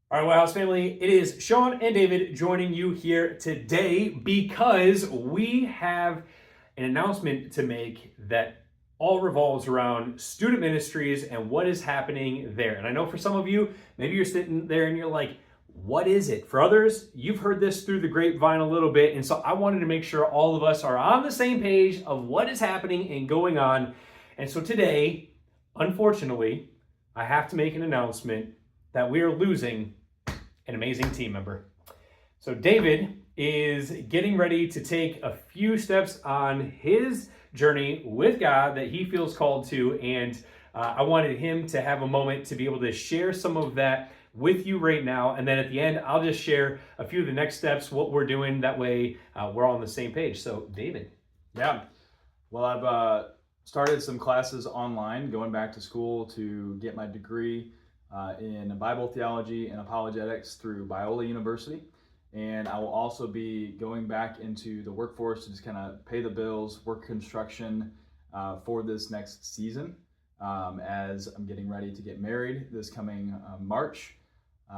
All right, White House family, it is Sean and David joining you here today because we have an announcement to make that all revolves around student ministries and what is happening there. And I know for some of you, maybe you're sitting there and you're like, what is it? For others, you've heard this through the grapevine a little bit. And so I wanted to make sure all of us are on the same page of what is happening and going on. And so today, unfortunately, I have to make an announcement that we are losing an amazing team member. So David is getting ready to take a few steps on his journey with God that he feels called to, and I wanted him to have a moment to be able to share some of that with you right now, and then at the end I'll just share a few of the next steps, what we're doing. That way we're all on the same page. So David. Yeah, well, I've started some classes online, going back to school to get my degree in Bible theology and apologetics through Biola University. And I will also be going back into the workforce to just kind of pay the bills, work construction for this next season as I'm getting ready to get married this coming March.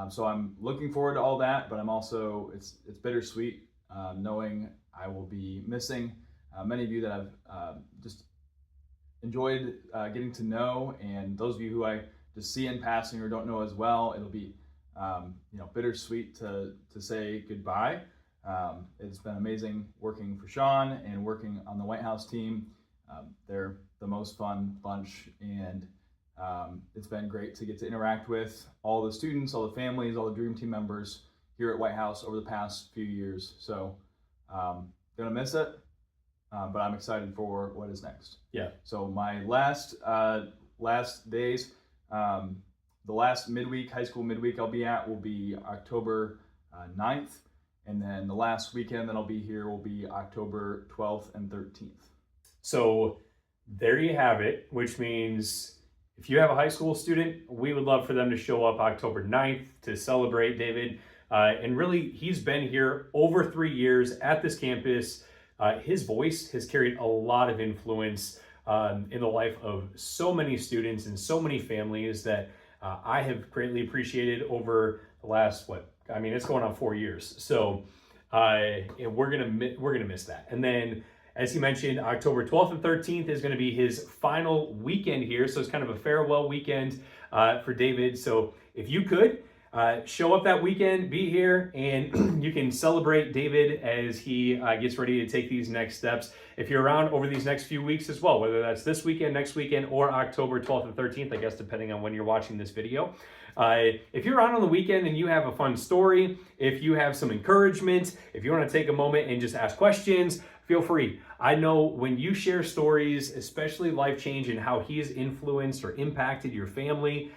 So I'm looking forward to all that, but I'm also, it's bittersweet knowing I will be missing many of you that I've just enjoyed getting to know, and those of you who I just see in passing or don't know as well. It'll be bittersweet to say goodbye. It's been amazing working for Sean and working on the White House team. They're the most fun bunch, and it's been great to get to interact with all the students, all the families, all the Dream Team members here at White House over the past few years. So gonna miss it, but I'm excited for what is next. Yeah. So my last days, the last midweek, high school midweek I'll be at will be October 9th, and then the last weekend that I'll be here will be October 12th and 13th. So there you have it, which means if you have a high school student, we would love for them to show up October 9th to celebrate David. And really, he's been here over 3 years at this campus. His voice has carried a lot of influence in the life of so many students and so many families that I have greatly appreciated over the last, it's going on 4 years. So we're gonna miss that. And then, as he mentioned, October 12th and 13th is going to be his final weekend here. So it's kind of a farewell weekend for David. So if you could, show up that weekend, be here, and you can celebrate David as he gets ready to take these next steps. If you're around over these next few weeks as well, whether that's this weekend, next weekend, or October 12th and 13th, I guess, depending on when you're watching this video. If you're around on the weekend and you have a fun story, if you have some encouragement, if you want to take a moment and just ask questions, feel free. I know when you share stories, especially life change and how he has influenced or impacted your family,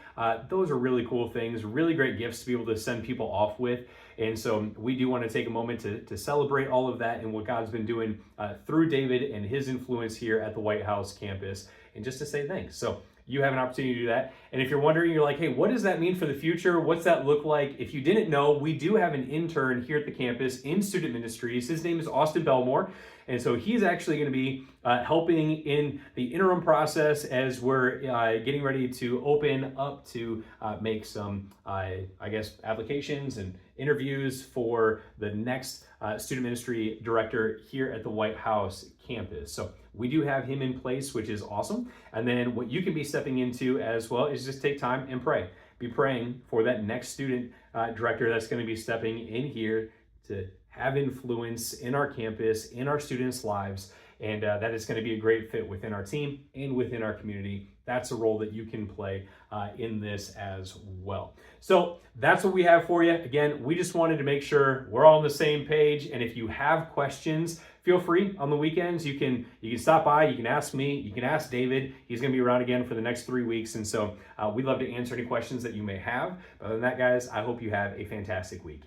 those are really cool things, really great gifts to be able to send people off with. And so we do want to take a moment to celebrate all of that and what God's been doing through David and his influence here at the White House campus, and just to say thanks. So you have an opportunity to do that. And if you're wondering, you're like, hey, what does that mean for the future? What's that look like? If you didn't know, we do have an intern here at the campus in student ministries. His name is Austin Belmore. And so he's actually going to be helping in the interim process as we're getting ready to open up to make some, applications and interviews for the next student ministry director here at the White House campus. So we do have him in place, which is awesome. And then what you can be stepping into as well is just take time and pray. Be praying for that next student director that's going to be stepping in here to have influence in our campus, in our students' lives, and that is going to be a great fit within our team and within our community. That's a role that you can play in this as well. So that's what we have for you. Again, we just wanted to make sure we're all on the same page, and if you have questions, feel free on the weekends. You can stop by, you can ask me, you can ask David. He's going to be around again for the next 3 weeks, and so we'd love to answer any questions that you may have. But other than that, guys, I hope you have a fantastic week.